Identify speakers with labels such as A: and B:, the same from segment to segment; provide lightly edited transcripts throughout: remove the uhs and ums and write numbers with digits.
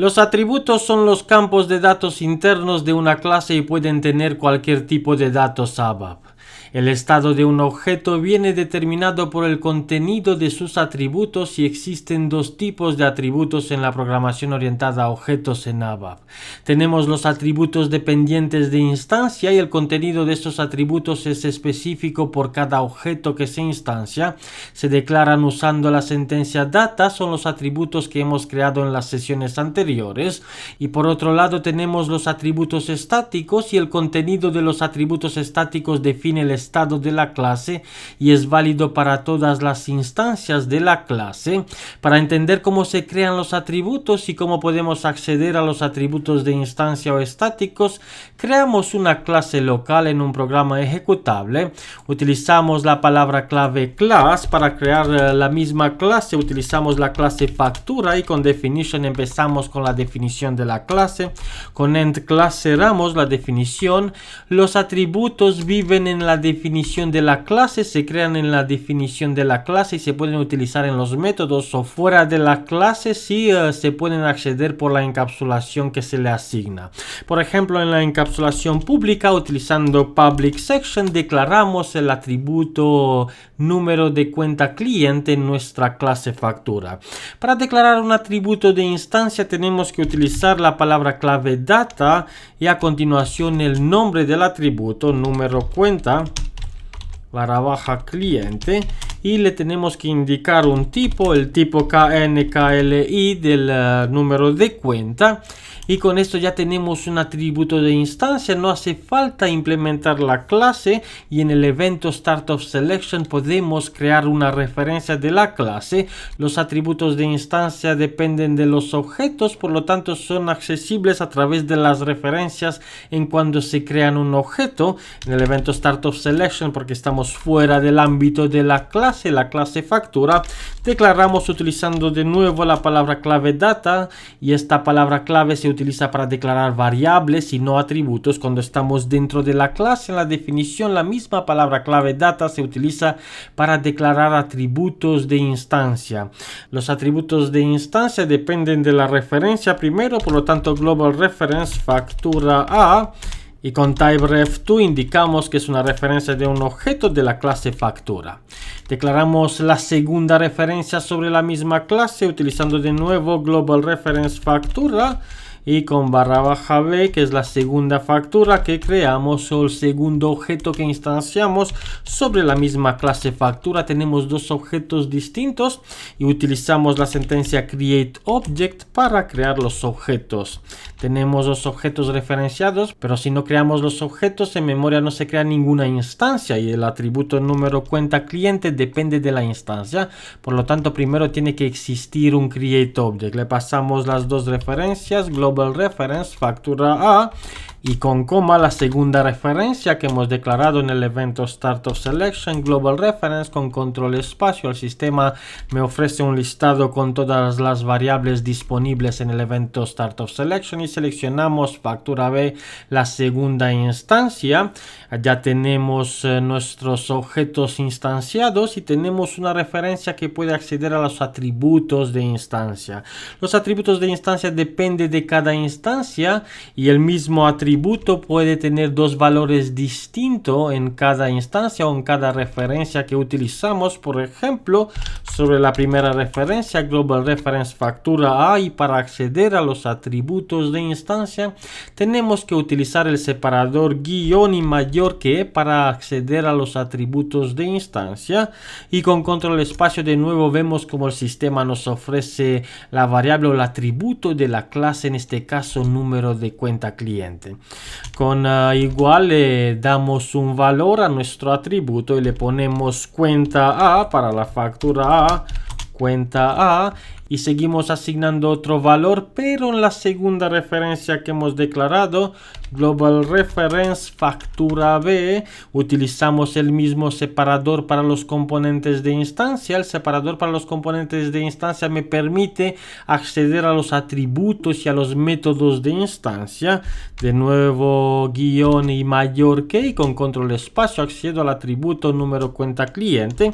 A: Los atributos son los campos de datos internos de una clase y pueden tener cualquier tipo de datos ABAP. El estado de un objeto viene determinado por el contenido de sus atributos y existen dos tipos de atributos en la programación orientada a objetos en ABAP. Tenemos los atributos dependientes de instancia y el contenido de estos atributos es específico por cada objeto que se instancia. Se declaran usando la sentencia data, son los atributos que hemos creado en las sesiones anteriores. Y por otro lado tenemos los atributos estáticos y el contenido de los atributos estáticos define el estado de la clase y es válido para todas las instancias de la clase. Para entender cómo se crean los atributos y cómo podemos acceder a los atributos de instancia o estáticos, creamos una clase local en un programa ejecutable. Utilizamos la palabra clave class para crear la misma clase. Utilizamos la clase factura y con definition empezamos con la definición de la clase. Con end class cerramos la definición. Los atributos viven en la definición de la clase, se crean en la definición de la clase y se pueden utilizar en los métodos o fuera de la clase si se pueden acceder por la encapsulación que se le asigna. Por ejemplo, en la encapsulación pública, utilizando public section, declaramos el atributo número de cuenta cliente en nuestra clase factura. Para declarar un atributo de instancia tenemos que utilizar la palabra clave data y a continuación el nombre del atributo número cuenta _ cliente y le tenemos que indicar un tipo, el tipo KNKLI del número de cuenta. Y con esto ya tenemos un atributo de instancia, no hace falta implementar la clase y en el evento StartOfSelection podemos crear una referencia de la clase. Los atributos de instancia dependen de los objetos, por lo tanto son accesibles a través de las referencias en cuando se crean un objeto. En el evento StartOfSelection, porque estamos fuera del ámbito de la clase factura, declaramos utilizando de nuevo la palabra clave data y esta palabra clave se utiliza para declarar variables y no atributos. Cuando estamos dentro de la clase, en la definición, la misma palabra clave data se utiliza para declarar atributos de instancia. Los atributos de instancia dependen de la referencia primero, por lo tanto global reference factura A. Y con typeref2 indicamos que es una referencia de un objeto de la clase factura. Declaramos la segunda referencia sobre la misma clase utilizando de nuevo global reference factura y con _b, que es la segunda factura que creamos o el segundo objeto que instanciamos sobre la misma clase factura. Tenemos dos objetos distintos y utilizamos la sentencia createObject para crear los objetos. Tenemos los objetos referenciados, pero si no creamos los objetos en memoria no se crea ninguna instancia y el atributo número cuenta cliente depende de la instancia. Por lo tanto, primero tiene que existir un createObject. Le pasamos las dos referencias, global reference factura A y con coma la segunda referencia que hemos declarado en el evento StartOfSelection, global reference con control espacio. El sistema me ofrece un listado con todas las variables disponibles en el evento StartOfSelection y seleccionamos factura B, la segunda instancia. Ya tenemos nuestros objetos instanciados y tenemos una referencia que puede acceder a los atributos de instancia. Los atributos de instancia dependen de cada instancia y el mismo atributo puede tener dos valores distintos en cada instancia o en cada referencia que utilizamos. Por ejemplo, sobre la primera referencia, global reference factura A, y para acceder a los atributos de instancia tenemos que utilizar el separador guión y mayor que E para acceder a los atributos de instancia. Y con control espacio de nuevo vemos como el sistema nos ofrece la variable o el atributo de la clase, en este caso número de cuenta cliente. Con igual le damos un valor a nuestro atributo y le ponemos cuenta A para la factura A, cuenta A, y seguimos asignando otro valor, pero en la segunda referencia que hemos declarado, global reference factura B, utilizamos el mismo separador para los componentes de instancia. El separador para los componentes de instancia me permite acceder a los atributos y a los métodos de instancia. De nuevo guión y mayor que, y con control espacio accedo al atributo número cuenta cliente,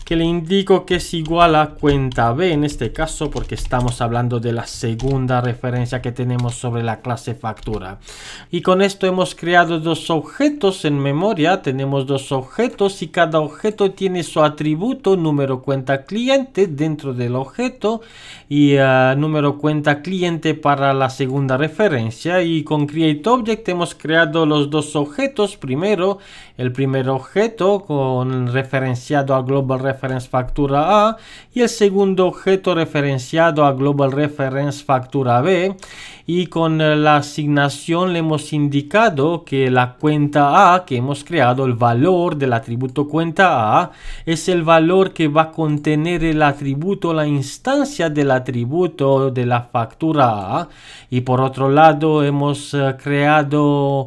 A: que le indico que es igual a cuenta B, en este caso curso porque estamos hablando de la segunda referencia que tenemos sobre la clase factura. Y con esto hemos creado dos objetos en memoria. Tenemos dos objetos y cada objeto tiene su atributo número cuenta cliente dentro del objeto y número cuenta cliente para la segunda referencia. Y con createObject hemos creado los dos objetos. Primero, el primer objeto con referenciado a global reference factura A y el segundo objeto referenciado a global reference factura B, y con la asignación le hemos indicado que la cuenta A que hemos creado, el valor del atributo cuenta A, es el valor que va a contener el atributo, la instancia del atributo de la factura A. Y por otro lado hemos creado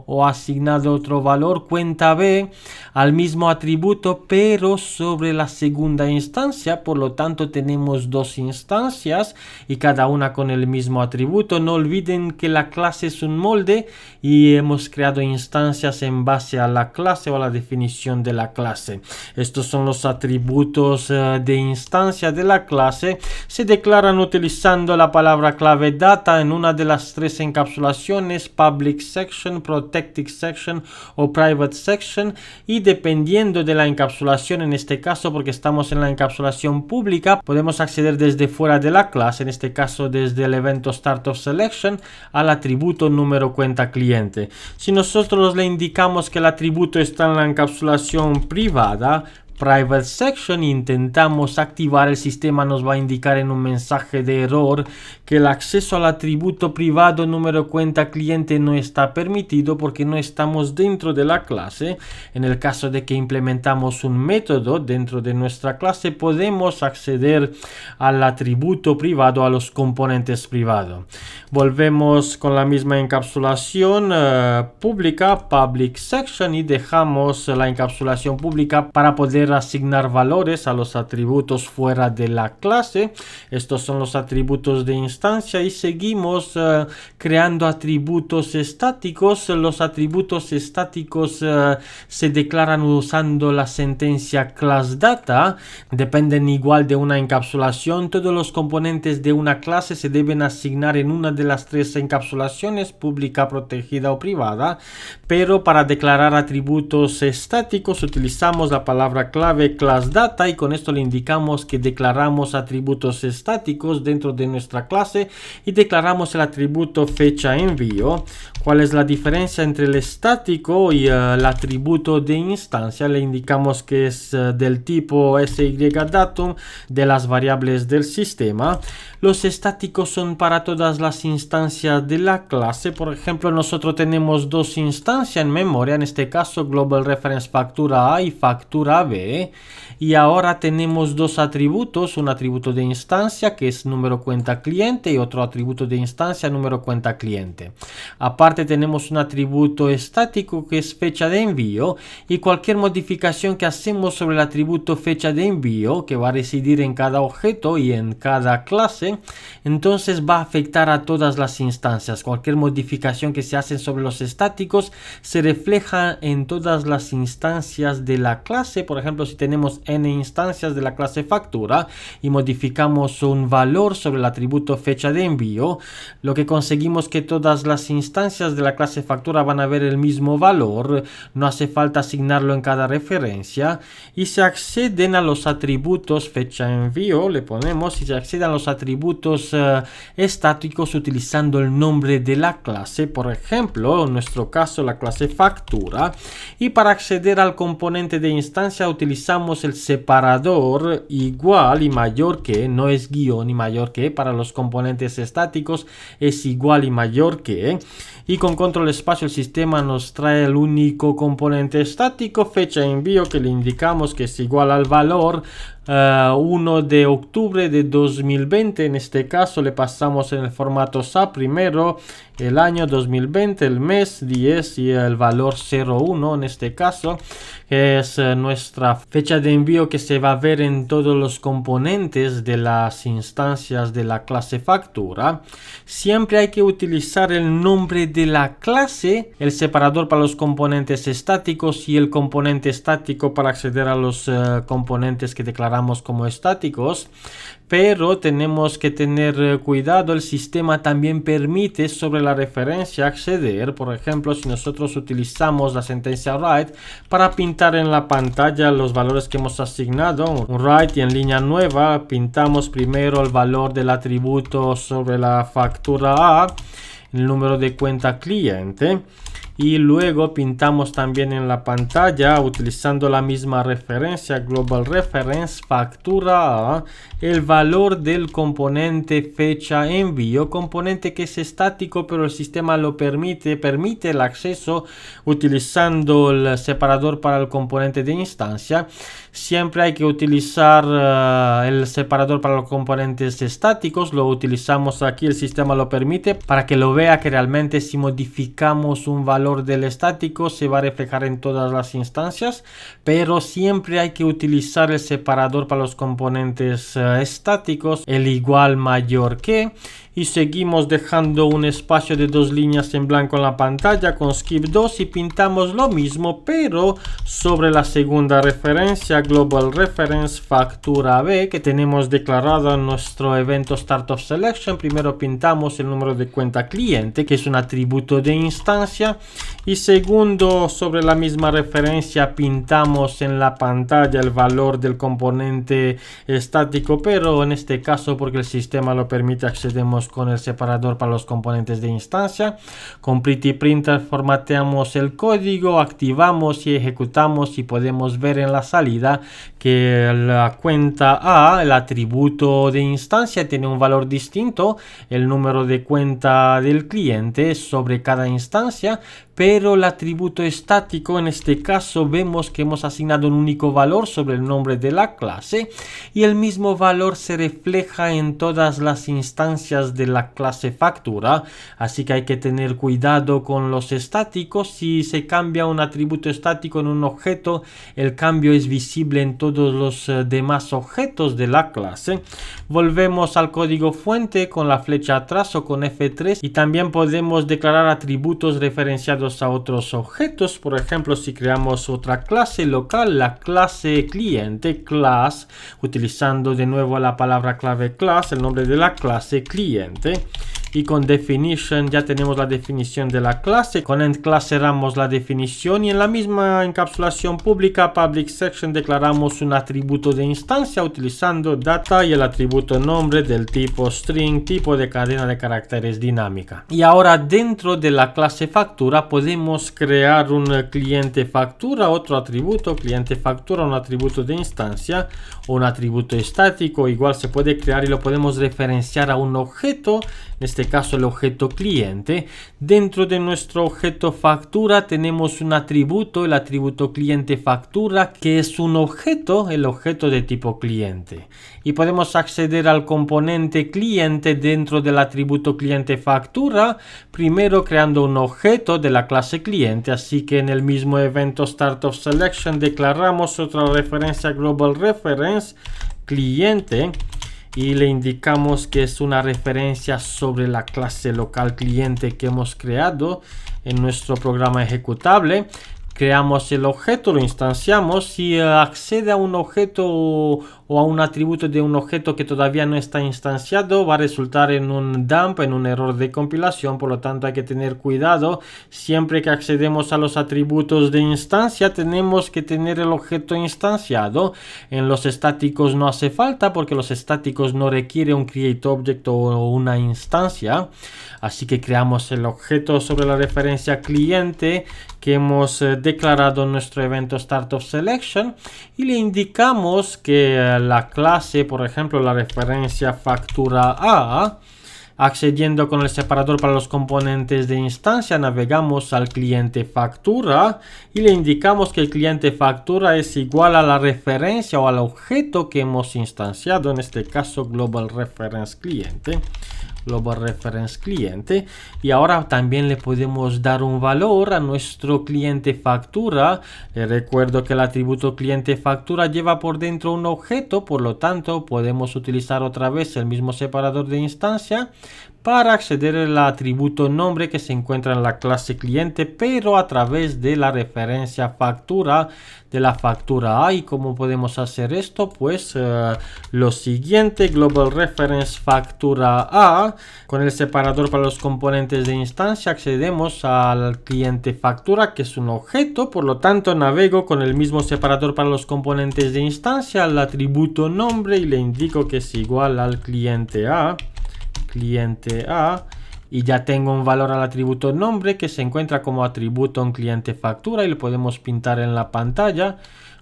A: o asignado otro valor, cuenta B, al mismo atributo pero sobre la segunda instancia. Por lo tanto tenemos dos instancias y cada una con el mismo atributo. No olviden que la clase es un molde y hemos creado instancias en base a la clase o a la definición de la clase. Estos son los atributos de instancia de la clase. Se declaran utilizando la palabra clave data en una de las tres encapsulaciones: public section, protected section o private section, y dependiendo de la encapsulación, en este caso porque estamos en la encapsulación pública, podemos acceder desde fuera de la clase, en este caso desde el evento start of selection, al atributo número cuenta cliente. Si nosotros le indicamos que el atributo está en la encapsulación privada, private section, intentamos activar, el sistema nos va a indicar en un mensaje de error que el acceso al atributo privado número cuenta cliente no está permitido porque no estamos dentro de la clase. En el caso de que implementamos un método dentro de nuestra clase, podemos acceder al atributo privado, a los componentes privados. Volvemos con la misma encapsulación pública, public section, y dejamos la encapsulación pública para poder asignar valores a los atributos fuera de la clase. Estos son los atributos de instancia y seguimos creando atributos estáticos. Los atributos estáticos se declaran usando la sentencia class data. Dependen igual de una encapsulación. Todos los componentes de una clase se deben asignar en una de las tres encapsulaciones, pública, protegida o privada, pero para declarar atributos estáticos utilizamos la palabra clave class data y con esto le indicamos que declaramos atributos estáticos dentro de nuestra clase y declaramos el atributo fecha envío. ¿Cuál es la diferencia entre el estático y el atributo de instancia? Le indicamos que es del tipo SYDatum de las variables del sistema. Los estáticos son para todas las instancias de la clase. Por ejemplo, nosotros tenemos dos instancias en memoria, en este caso global reference factura A y factura B, y ahora tenemos dos atributos, un atributo de instancia que es número cuenta cliente y otro atributo de instancia número cuenta cliente. Aparte tenemos un atributo estático que es fecha de envío, y cualquier modificación que hacemos sobre el atributo fecha de envío, que va a residir en cada objeto y en cada clase, entonces va a afectar a todas las instancias. Cualquier modificación que se hace sobre los estáticos se refleja en todas las instancias de la clase. Por ejemplo, si tenemos n instancias de la clase factura y modificamos un valor sobre el atributo fecha de envío, lo que conseguimos que todas las instancias de la clase factura van a ver el mismo valor. No hace falta asignarlo en cada referencia y se acceden a los atributos fecha envío, le ponemos, y se acceden a los atributos estáticos utilizando el nombre de la clase. Por ejemplo, en nuestro caso la clase factura, y para acceder al componente de instancia utilizamos el separador igual y mayor que, no es guión y mayor que, para los componentes estáticos es igual y mayor que, y con control espacio el sistema nos trae el único componente estático fecha envío, que le indicamos que es igual al valor 1 de octubre de 2020. En este caso le pasamos en el formato SAP primero el año 2020, el mes 10 y el valor 01 en este caso, que es nuestra fecha de envío que se va a ver en todos los componentes de las instancias de la clase factura. Siempre hay que utilizar el nombre de la clase, el separador para los componentes estáticos y el componente estático para acceder a los componentes que declaramos declaramos como estáticos, pero tenemos que tener cuidado. El sistema también permite sobre la referencia acceder. Por ejemplo, si nosotros utilizamos la sentencia write para pintar en la pantalla los valores que hemos asignado, un write, y en línea nueva pintamos primero el valor del atributo sobre la factura A, el número de cuenta cliente, y luego pintamos también en la pantalla, utilizando la misma referencia, global reference, factura A, el valor del componente fecha envío, componente que es estático, pero el sistema lo permite el acceso utilizando el separador para el componente de instancia. Siempre hay que utilizar el separador para los componentes estáticos. Lo utilizamos aquí, el sistema lo permite para que lo vea, que realmente si modificamos un valor del estático se va a reflejar en todas las instancias, pero siempre hay que utilizar el separador para los componentes estáticos, el igual mayor que, y seguimos dejando un espacio de 2 líneas en blanco en la pantalla con skip 2 y pintamos lo mismo, pero sobre la segunda referencia, global reference factura B, que tenemos declarada en nuestro evento start of selection. Primero pintamos el número de cuenta cliente, que es un atributo de instancia, y segundo, sobre la misma referencia pintamos en la pantalla el valor del componente estático, pero en este caso, porque el sistema lo permite, accedemos con el separador para los componentes de instancia. Con Pretty Printer formateamos el código, activamos y ejecutamos, y podemos ver en la salida que la cuenta A, el atributo de instancia, tiene un valor distinto, el número de cuenta del cliente sobre cada instancia, pero el atributo estático, en este caso vemos que hemos asignado un único valor sobre el nombre de la clase, y el mismo valor se refleja en todas las instancias de la clase factura. Así que hay que tener cuidado con los estáticos. Si se cambia un atributo estático en un objeto, el cambio es visible en todos los demás objetos de la clase. Volvemos al código fuente con la flecha atrás o con F3, y también podemos declarar atributos referenciados a otros objetos. Por ejemplo, si creamos otra clase local, la clase cliente, class, utilizando de nuevo la palabra clave class, el nombre de la clase cliente, y con definition ya tenemos la definición de la clase. Con end class cerramos la definición, y en la misma encapsulación pública public section declaramos un atributo de instancia utilizando data y el atributo nombre del tipo string, tipo de cadena de caracteres dinámica. Y ahora dentro de la clase factura podemos crear un cliente factura, otro atributo cliente factura, un atributo de instancia o un atributo estático. Igual se puede crear y lo podemos referenciar a un objeto, en este caso el objeto cliente. Dentro de nuestro objeto factura tenemos un atributo, el atributo cliente factura, que es un objeto, el objeto de tipo cliente, y podemos acceder al componente cliente dentro del atributo cliente factura, primero creando un objeto de la clase cliente. Así que en el mismo evento start of selection declaramos otra referencia, global reference cliente, y le indicamos que es una referencia sobre la clase local cliente que hemos creado en nuestro programa ejecutable. Creamos el objeto, lo instanciamos. Si accede a un objeto o a un atributo de un objeto que todavía no está instanciado, va a resultar en un dump, en un error de compilación. Por lo tanto, hay que tener cuidado. Siempre que accedemos a los atributos de instancia, tenemos que tener el objeto instanciado. En los estáticos no hace falta, porque los estáticos no requieren un create object o una instancia. Así que creamos el objeto sobre la referencia cliente que hemos declarado en nuestro evento start of selection, y le indicamos que la clase, por ejemplo, la referencia factura A, accediendo con el separador para los componentes de instancia, navegamos al cliente factura y le indicamos que el cliente factura es igual a la referencia o al objeto que hemos instanciado, en este caso global reference cliente. Global reference cliente, y ahora también le podemos dar un valor a nuestro cliente factura. Recuerdo que el atributo cliente factura lleva por dentro un objeto, por lo tanto podemos utilizar otra vez el mismo separador de instancia para acceder al atributo nombre que se encuentra en la clase cliente, pero a través de la referencia factura de la factura A. ¿Y cómo podemos hacer esto? Pues lo siguiente: global reference factura A, con el separador para los componentes de instancia accedemos al cliente factura, que es un objeto, por lo tanto navego con el mismo separador para los componentes de instancia al atributo nombre y le indico que es igual al cliente A, y ya tengo un valor al atributo nombre que se encuentra como atributo en cliente factura y lo podemos pintar en la pantalla.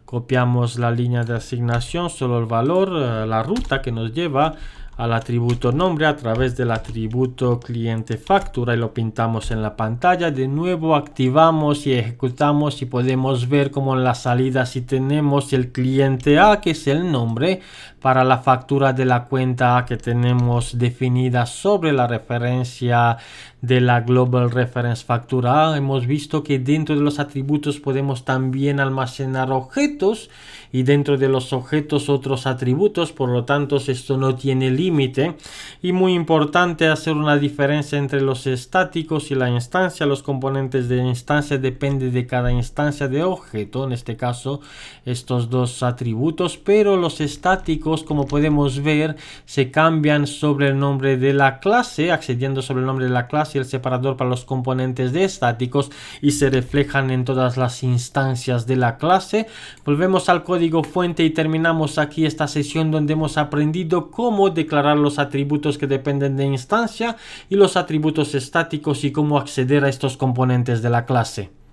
A: Copiamos la línea de asignación, solo el valor, la ruta que nos lleva al atributo nombre a través del atributo cliente factura y lo pintamos en la pantalla. De nuevo activamos y ejecutamos y podemos ver como en la salida si tenemos el cliente A, que es el nombre para la factura de la cuenta A que tenemos definida sobre la referencia de la Global Reference Factura A. Hemos visto que dentro de los atributos podemos también almacenar objetos y dentro de los objetos otros atributos, por lo tanto esto no tiene límite. Y muy importante hacer una diferencia entre los estáticos y la instancia. Los componentes de instancia dependen de cada instancia de objeto, en este caso estos dos atributos, pero los estáticos, como podemos ver, se cambian sobre el nombre de la clase, accediendo sobre el nombre de la clase y el separador para los componentes de estáticos, y se reflejan en todas las instancias de la clase. Volvemos al código fuente y terminamos aquí esta sesión donde hemos aprendido cómo declarar los atributos que dependen de instancia y los atributos estáticos y cómo acceder a estos componentes de la clase.